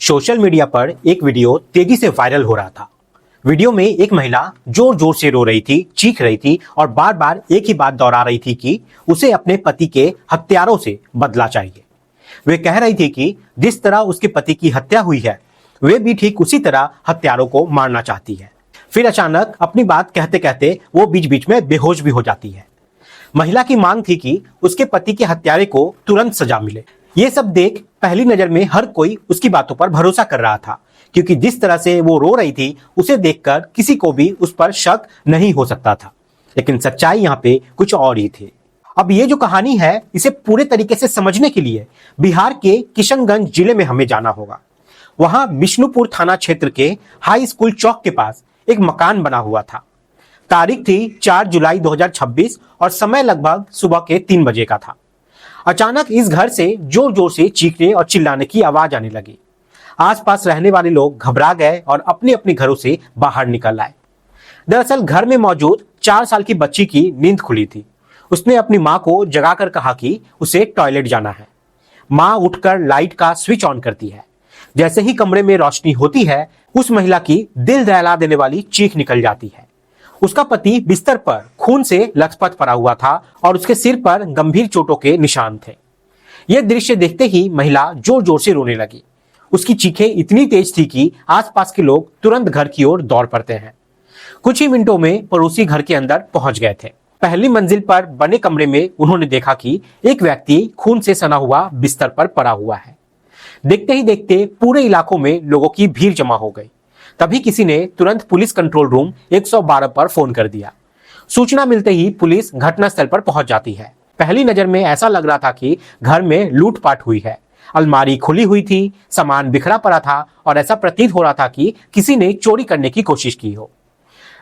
Social media पर एक video तेजी से वायरल हो रहा था। वीडियो में एक महिला जोर जोर से रो रही थी, चीख रही थी और बार बार एक ही बात दोहरा रही थी कि उसे अपने पति के हत्यारों से बदला चाहिए। वे कह रही थी कि जिस तरह उसके पति की हत्या हुई है, वे भी ठीक उसी तरह हत्यारों को मारना चाहती है। फिर अचानक अपनी बात कहते कहते वो बीच बीच में बेहोश भी हो जाती है। महिला की मांग थी कि उसके पति के हत्यारे को तुरंत सजा मिले। ये सब देख पहली नजर में हर कोई उसकी बातों पर भरोसा कर रहा था, क्योंकि जिस तरह से वो रो रही थी उसे देखकर किसी को भी उस पर शक नहीं हो सकता था। लेकिन सच्चाई यहाँ पे कुछ और ही थी। अब ये जो कहानी है, इसे पूरे तरीके से समझने के लिए बिहार के किशनगंज जिले में हमें जाना होगा। वहां विष्णुपुर थाना क्षेत्र के हाई स्कूल चौक के पास एक मकान बना हुआ था। तारीख थी 4 जुलाई 2026 और समय लगभग सुबह के 3 बजे का था। अचानक इस घर से जोर जोर से चीखने और चिल्लाने की आवाज आने लगी। आसपास रहने वाले लोग घबरा गए और अपने अपने घरों से बाहर निकल आए। दरअसल घर में मौजूद 4 साल की बच्ची की नींद खुली थी। उसने अपनी मां को जगाकर कहा कि उसे टॉयलेट जाना है। मां उठकर लाइट का स्विच ऑन करती है। जैसे ही कमरे में रोशनी होती है, उस महिला की दिल दहला देने वाली चीख निकल जाती है। उसका पति बिस्तर पर खून से लथपथ पड़ा हुआ था और उसके सिर पर गंभीर चोटों के निशान थे। यह दृश्य देखते ही महिला जोर जोर से रोने लगी। उसकी चीखें इतनी तेज थी कि आसपास के लोग तुरंत घर की ओर दौड़ पड़ते हैं। कुछ ही मिनटों में पड़ोसी घर के अंदर पहुंच गए थे। पहली मंजिल पर बने कमरे में उन्होंने देखा कि एक व्यक्ति खून से सना हुआ बिस्तर पर पड़ा हुआ है। देखते ही देखते पूरे इलाकों में लोगों की भीड़ जमा हो गई। तभी किसी ने तुरंत पुलिस कंट्रोल रूम 112 पर फोन कर दिया। सूचना मिलते ही पुलिस घटनास्थल पर पहुंच जाती है। पहली नजर में ऐसा लग रहा था कि घर में लूटपाट हुई है। अलमारी खुली हुई थी, सामान बिखरा पड़ा था और ऐसा प्रतीत हो रहा था कि किसी ने चोरी करने की कोशिश की हो।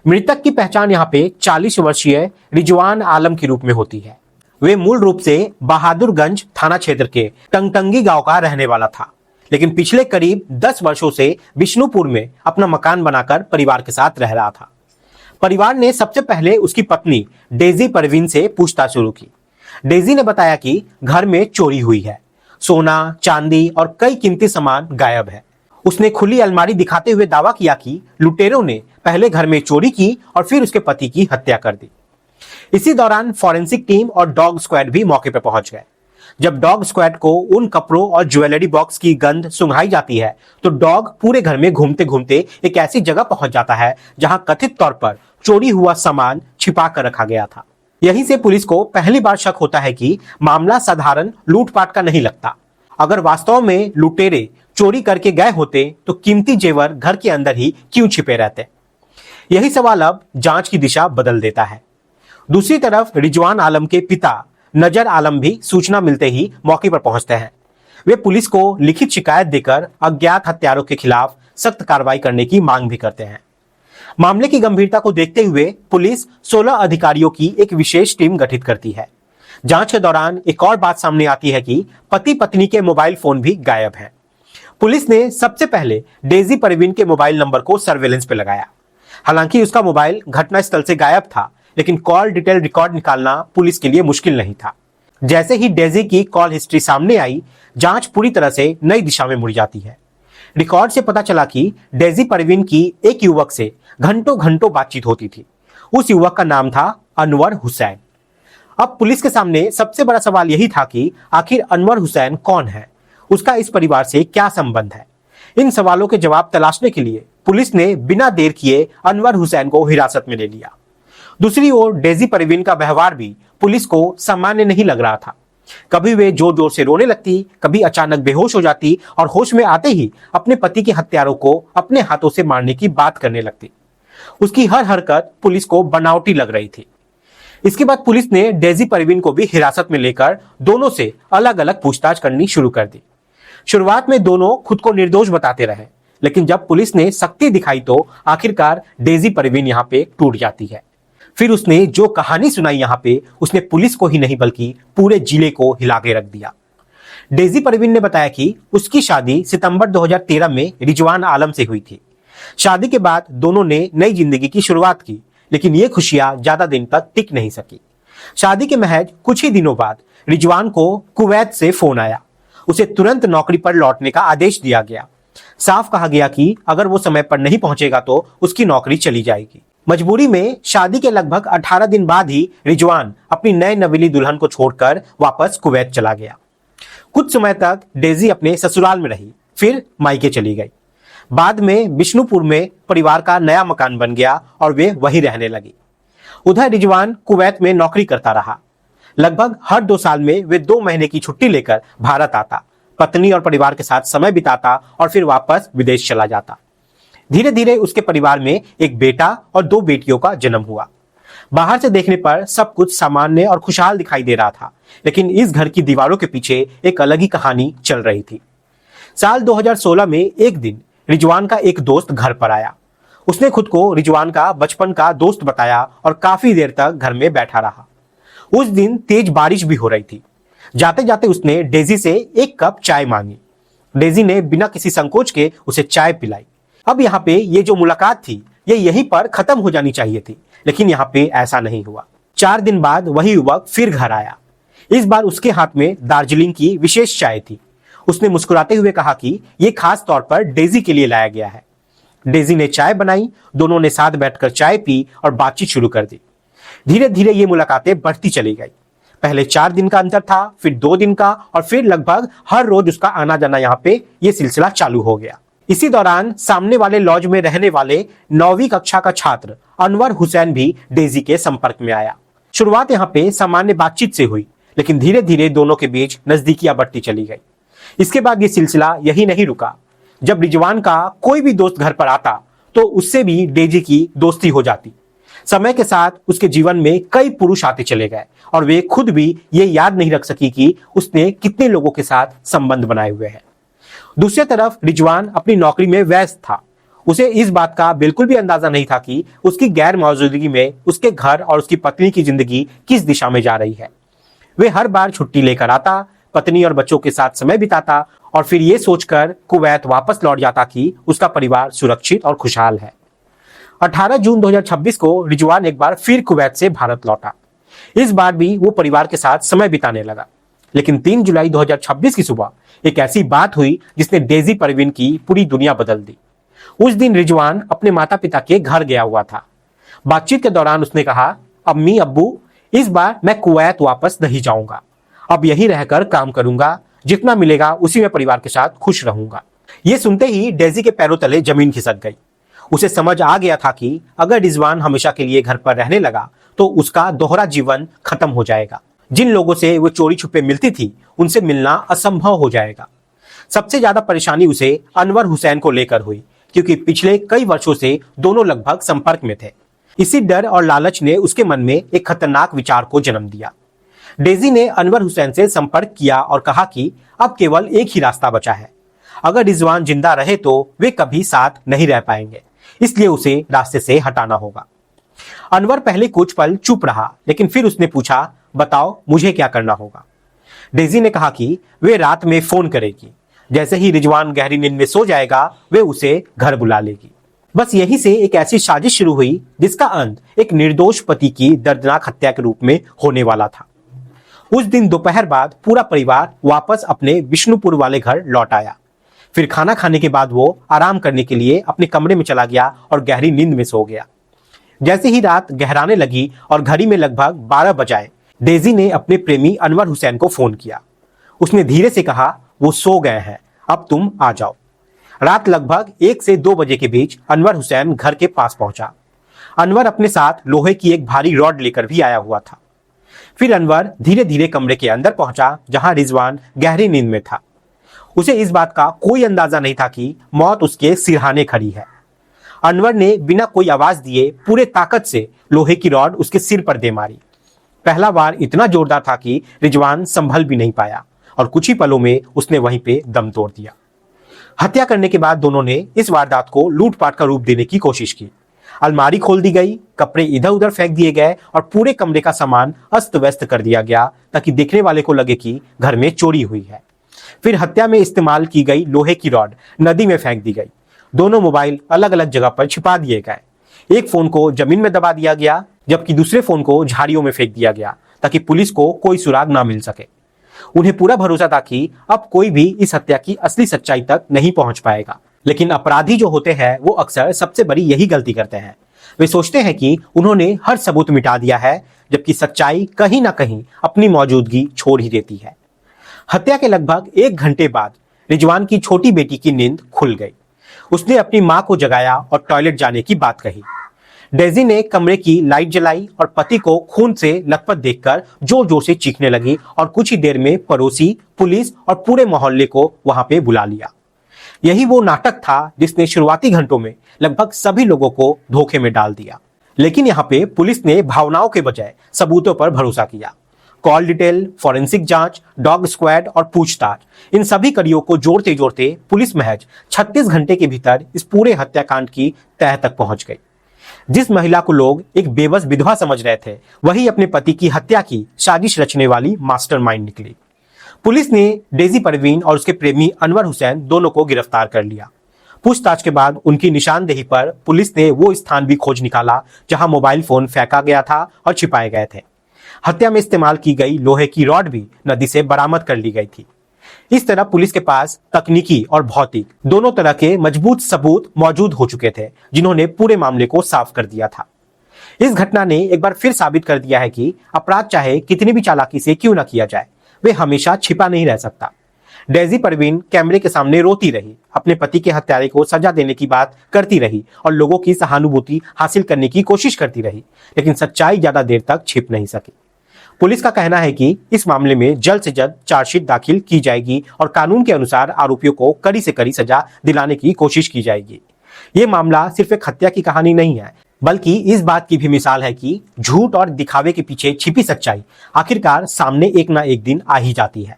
मृतक की पहचान यहाँ पे 40 वर्षीय रिजवान आलम के रूप में होती है। वे मूल रूप से बहादुरगंज थाना क्षेत्र के टंगटंगी गांव का रहने वाला था, लेकिन पिछले करीब 10 वर्षों से विष्णुपुर में अपना मकान बनाकर परिवार के साथ रह रहा था। परिवार ने सबसे पहले उसकी पत्नी डेजी परवीन से पूछताछ शुरू की। डेजी ने बताया कि घर में चोरी हुई है, सोना, चांदी और कई कीमती सामान गायब है। उसने खुली अलमारी दिखाते हुए दावा किया कि लुटेरों ने पहले घर में चोरी की और फिर उसके पति की हत्या कर दी। इसी दौरान फॉरेंसिक टीम और डॉग स्क्वाड भी मौके पर पहुंच गए। जब डॉग स्क्वाड को उन कपड़ों और ज्वेलरी बॉक्स की गंध सुंघाई जाती है, तो डॉग पूरे घर में घूमते घूमते एक ऐसी जगह पहुंच जाता है जहां कथित तौर पर चोरी हुआ सामान छिपा कर रखा गया था। यहीं से पुलिस को पहली बार शक होता है कि मामला साधारण लूटपाट का नहीं लगता। अगर वास्तव में लुटेरे चोरी करके गए होते तो कीमती जेवर घर के अंदर ही क्यों छिपे रहते? यही सवाल अब जांच की दिशा बदल देता है। दूसरी तरफ रिजवान आलम के पिता नजर आलम भी सूचना मिलते ही मौके पर पहुंचते हैं। वे पुलिस को लिखित शिकायत देकर अज्ञात हत्यारों के खिलाफ सख्त कार्रवाई करने की मांग भी करते हैं। मामले की गंभीरता को देखते हुए पुलिस 16 अधिकारियों की एक विशेष टीम गठित करती है। जांच के दौरान एक और बात सामने आती है कि पति पत्नी के मोबाइल फोन भी गायब हैं। पुलिस ने सबसे पहले डेजी परवीन के मोबाइल नंबर को सर्वेलेंस पे लगाया। हालांकि उसका मोबाइल घटनास्थल से गायब था, लेकिन कॉल डिटेल रिकॉर्ड निकालना पुलिस के लिए मुश्किल नहीं था। जैसे ही डेजी की कॉल हिस्ट्री सामने आई, जांच पूरी तरह से नई दिशा में मुड़ जाती है। रिकॉर्ड से पता चला कि डेजी परवीन की एक युवक से घंटों घंटों बातचीत होती थी। उस युवक का नाम था अनवर हुसैन। अब पुलिस के सामने सबसे बड़ा सवाल यही था कि आखिर अनवर हुसैन कौन है, उसका इस परिवार से क्या संबंध है। इन सवालों के जवाब तलाशने के लिए पुलिस ने बिना देर किए अनवर हुसैन को हिरासत में ले लिया। दूसरी ओर डेजी परवीन का व्यवहार भी पुलिस को सामान्य नहीं लग रहा था। कभी वे जोर जोर से रोने लगती, कभी अचानक बेहोश हो जाती और होश में आते ही अपने पति के हत्यारों को अपने हाथों से मारने की बात करने लगती। उसकी हर हरकत पुलिस को बनावटी लग रही थी। इसके बाद पुलिस ने डेजी परवीन को भी हिरासत में लेकर दोनों से अलग अलग पूछताछ करनी शुरू कर दी। शुरुआत में दोनों खुद को निर्दोष बताते रहे, लेकिन जब पुलिस ने सख्ती दिखाई तो आखिरकार डेजी परवीन यहाँ पे टूट जाती है। फिर उसने जो कहानी सुनाई यहाँ पे, उसने पुलिस को ही नहीं बल्कि पूरे जिले को हिला के रख दिया। डेजी परवीन ने बताया कि उसकी शादी सितंबर 2013 में रिजवान आलम से हुई थी। शादी के बाद दोनों ने नई जिंदगी की शुरुआत की, लेकिन ये खुशियां ज्यादा दिन तक टिक नहीं सकी। शादी के महज कुछ ही दिनों बाद रिजवान को कुवैत से फोन आया। उसे तुरंत नौकरी पर लौटने का आदेश दिया गया। साफ कहा गया कि अगर वो समय पर नहीं पहुंचेगा तो उसकी नौकरी चली जाएगी। मजबूरी में शादी के लगभग 18 दिन बाद ही रिजवान अपनी नए नवेली दुल्हन को छोड़कर वापस कुवैत चला गया। कुछ समय तक डेजी अपने ससुराल में रही, फिर मायके चली गई। बाद में बिष्णुपुर में परिवार का नया मकान बन गया और वे वहीं रहने लगी। उधर रिजवान कुवैत में नौकरी करता रहा। लगभग हर 2 साल में वे 2 महीने की छुट्टी लेकर भारत आता, पत्नी और परिवार के साथ समय बिताता और फिर वापस विदेश चला जाता। धीरे धीरे उसके परिवार में एक बेटा और 2 बेटियों का जन्म हुआ। बाहर से देखने पर सब कुछ सामान्य और खुशहाल दिखाई दे रहा था, लेकिन इस घर की दीवारों के पीछे एक अलग ही कहानी चल रही थी। साल 2016 में एक दिन रिजवान का एक दोस्त घर पर आया। उसने खुद को रिजवान का बचपन का दोस्त बताया और काफी देर तक घर में बैठा रहा। उस दिन तेज बारिश भी हो रही थी। जाते जाते उसने डेजी से 1 कप चाय मांगी। डेजी ने बिना किसी संकोच के उसे चाय पिलाई। अब यहाँ पे ये जो मुलाकात थी ये यहीं पर खत्म हो जानी चाहिए थी, लेकिन यहाँ पे ऐसा नहीं हुआ। 4 दिन बाद वही युवक फिर घर आया। इस बार उसके हाथ में दार्जिलिंग की विशेष चाय थी। उसने मुस्कुराते हुए कहा कि ये खास तौर पर डेजी के लिए लाया गया है। डेजी ने चाय बनाई, दोनों ने साथ बैठकर चाय पी और बातचीत शुरू कर दी। धीरे धीरे ये मुलाकातें बढ़ती चली गई। पहले 4 दिन का अंतर था, फिर 2 दिन का, और फिर लगभग हर रोज उसका आना जाना यहाँ पे ये सिलसिला चालू हो गया। इसी दौरान सामने वाले लॉज में रहने वाले 9वीं कक्षा का छात्र अनवर हुसैन भी डेजी के संपर्क में आया। शुरुआत यहाँ पे सामान्य बातचीत से हुई, लेकिन धीरे धीरे दोनों के बीच नजदीकियां बढ़ती चली गई। इसके बाद ये सिलसिला यही नहीं रुका। जब रिजवान का कोई भी दोस्त घर पर आता तो उससे भी डेजी की दोस्ती हो जाती। समय के साथ उसके जीवन में कई पुरुष आते चले गए और वे खुद भी ये याद नहीं रख सकी कि उसने कितने लोगों के साथ संबंध बनाए हुए हैं। दूसरी तरफ रिजवान अपनी नौकरी में व्यस्त था। उसे इस बात का बिल्कुल भी अंदाजा नहीं था कि उसकी गैर मौजूदगी में उसके घर और उसकी पत्नी की जिंदगी किस दिशा में जा रही है। वे हर बार छुट्टी लेकर आता, पत्नी और बच्चों के साथ समय बिताता और फिर ये सोचकर कुवैत वापस लौट जाता कि उसका परिवार सुरक्षित और खुशहाल है। 18 जून 2026 को रिजवान एक बार फिर कुवैत से भारत लौटा। इस बार भी वो परिवार के साथ समय बिताने लगा। लेकिन 3 जुलाई 2026 की सुबह एक ऐसी बात हुई जिसने डेजी परवीन की पूरी दुनिया बदल दी। उस दिन रिजवान अपने माता पिता के घर गया हुआ था। बातचीत के दौरान उसने कहा, अम्मी अब्बू, इस बार मैं कुवैत वापस नहीं जाऊंगा। अब यही रहकर काम करूंगा, जितना मिलेगा उसी में परिवार के साथ खुश रहूंगा। ये सुनते ही डेजी के पैरों तले जमीन खिसक गई। उसे समझ आ गया था कि अगर रिजवान हमेशा के लिए घर पर रहने लगा तो उसका दोहरा जीवन खत्म हो जाएगा। जिन लोगों से वो चोरी छुपे मिलती थी उनसे मिलना असंभव हो जाएगा। सबसे ज्यादा परेशानी उसे अनवर हुसैन को लेकर हुई, क्योंकि पिछले कई वर्षों से दोनों लगभग संपर्क में थे। इसी डर और लालच ने उसके मन में एक खतरनाक विचार को जन्म दिया। डेजी ने अनवर हुसैन से संपर्क किया और कहा कि अब केवल एक ही रास्ता बचा है। अगर रिजवान जिंदा रहे तो वे कभी साथ नहीं रह पाएंगे, इसलिए उसे रास्ते से हटाना होगा। अनवर पहले कुछ पल चुप रहा, लेकिन फिर उसने पूछा, बताओ मुझे क्या करना होगा। डेजी ने कहा कि वे रात में फोन करेगी। जैसे ही रिजवान गहरी नींद में सो जाएगा वे उसे घर बुला लेगी। बस यहीं से एक ऐसी साजिश शुरू हुई जिसका अंत एक निर्दोष पति की दर्दनाक हत्या के रूप में होने वाला था। उस दिन दोपहर बाद पूरा परिवार वापस अपने बिष्णुपुर वाले घर लौट आया। फिर खाना खाने के बाद वो आराम करने के लिए अपने कमरे में चला गया और गहरी नींद में सो गया। जैसे ही रात गहराने लगी और घड़ी में लगभग 12 बजाए, डेजी ने अपने प्रेमी अनवर हुसैन को फोन किया। उसने धीरे से कहा, वो सो गए हैं, अब तुम आ जाओ। रात लगभग 1 से 2 बजे के बीच अनवर हुसैन घर के पास पहुंचा। अनवर अपने साथ लोहे की एक भारी रॉड लेकर भी आया हुआ था। फिर अनवर धीरे धीरे कमरे के अंदर पहुंचा जहां रिजवान गहरी नींद में था। उसे इस बात का कोई अंदाजा नहीं था कि मौत उसके सिरहाने खड़ी है। अनवर ने बिना कोई आवाज दिए पूरे ताकत से लोहे की रॉड उसके सिर पर दे मारी। पहला वार इतना जोरदार था कि रिजवान संभल भी नहीं पाया और कुछ ही पलों में उसने वहीं पे दम तोड़ दिया। हत्या करने के बाद दोनों ने इस वारदात को लूटपाट का रूप देने की कोशिश की। अलमारी खोल दी गई, कपड़े इधर उधर फेंक दिए गए और पूरे कमरे का सामान अस्त व्यस्त कर दिया गया ताकि देखने वाले को लगे कि घर में चोरी हुई है। फिर हत्या में इस्तेमाल की गई लोहे की रॉड नदी में फेंक दी गई। दोनों मोबाइल अलग अलग जगह पर छिपा दिए गए। एक फोन को जमीन में दबा दिया गया, जबकि दूसरे फोन को झाड़ियों में फेंक दिया गया ताकि पुलिस को कोई सुराग ना मिल सके। उन्हें पूरा भरोसा था कि अब कोई भी इस हत्या की असली सच्चाई तक नहीं पहुंच पाएगा। लेकिन अपराधी जो होते हैं वो अक्सर सबसे बड़ी यही गलती करते हैं। वे सोचते हैं कि उन्होंने हर सबूत मिटा दिया है, जबकि सच्चाई कहीं ना कहीं अपनी मौजूदगी छोड़ ही देती है। हत्या के लगभग 1 घंटे बाद रिजवान की छोटी बेटी की नींद खुल गई। उसने अपनी मां को जगाया और टॉयलेट जाने की बात कही। डेजी ने कमरे की लाइट जलाई और पति को खून से लथपथ देखकर जोर जोर से चीखने लगी और कुछ ही देर में पड़ोसी, पुलिस और पूरे मोहल्ले को वहां पे बुला लिया। यही वो नाटक था जिसने शुरुआती घंटों में लगभग सभी लोगों को धोखे में डाल दिया। लेकिन यहाँ पे पुलिस ने भावनाओं के बजाय सबूतों पर भरोसा किया। कॉल डिटेल, फॉरेंसिक जांच, डॉग स्क्वाड और पूछताछ, इन सभी कड़ियों को जोड़ते जोड़ते पुलिस महज 36 घंटे के भीतर इस पूरे हत्याकांड की तह तक पहुंच गई। जिस महिला को लोग एक बेबस विधवा समझ रहे थे, वही अपने पति की हत्या की साजिश रचने वाली मास्टरमाइंड निकली। पुलिस ने डेजी परवीन और उसके प्रेमी अनवर हुसैन दोनों को गिरफ्तार कर लिया। पूछताछ के बाद उनकी निशानदेही पर पुलिस ने वो स्थान भी खोज निकाला जहां मोबाइल फोन फेंका गया था और छिपाए गए थे। हत्या में इस्तेमाल की गई लोहे की रॉड भी नदी से बरामद कर ली गई थी। इस तरह पुलिस के पास तकनीकी और भौतिक दोनों तरह के मजबूत सबूत मौजूद हो चुके थे, जिन्होंने पूरे मामले को साफ कर दिया था। इस घटना ने एक बार फिर साबित कर दिया है कि अपराध चाहे कितनी भी चालाकी से क्यों न किया जाए, वे हमेशा छिपा नहीं रह सकता। डेजी परवीन कैमरे के सामने रोती रही, अपने पति के हत्यारे को सजा देने की बात करती रही और लोगों की सहानुभूति हासिल करने की कोशिश करती रही, लेकिन सच्चाई ज्यादा देर तक छिप नहीं सकी। पुलिस का कहना है कि इस मामले में जल्द से जल्द चार्जशीट दाखिल की जाएगी और कानून के अनुसार आरोपियों को कड़ी से कड़ी सजा दिलाने की कोशिश की जाएगी। ये मामला सिर्फ एक हत्या की कहानी नहीं है, बल्कि इस बात की भी मिसाल है कि झूठ और दिखावे के पीछे छिपी सच्चाई आखिरकार सामने एक ना एक दिन आ ही जाती है।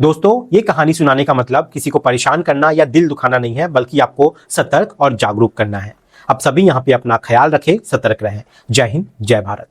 दोस्तों, ये कहानी सुनाने का मतलब किसी को परेशान करना या दिल दुखाना नहीं है, बल्कि आपको सतर्क और जागरूक करना है। अब सभी यहाँ पे अपना ख्याल रखें, सतर्क रहें। जय हिंद, जय भारत।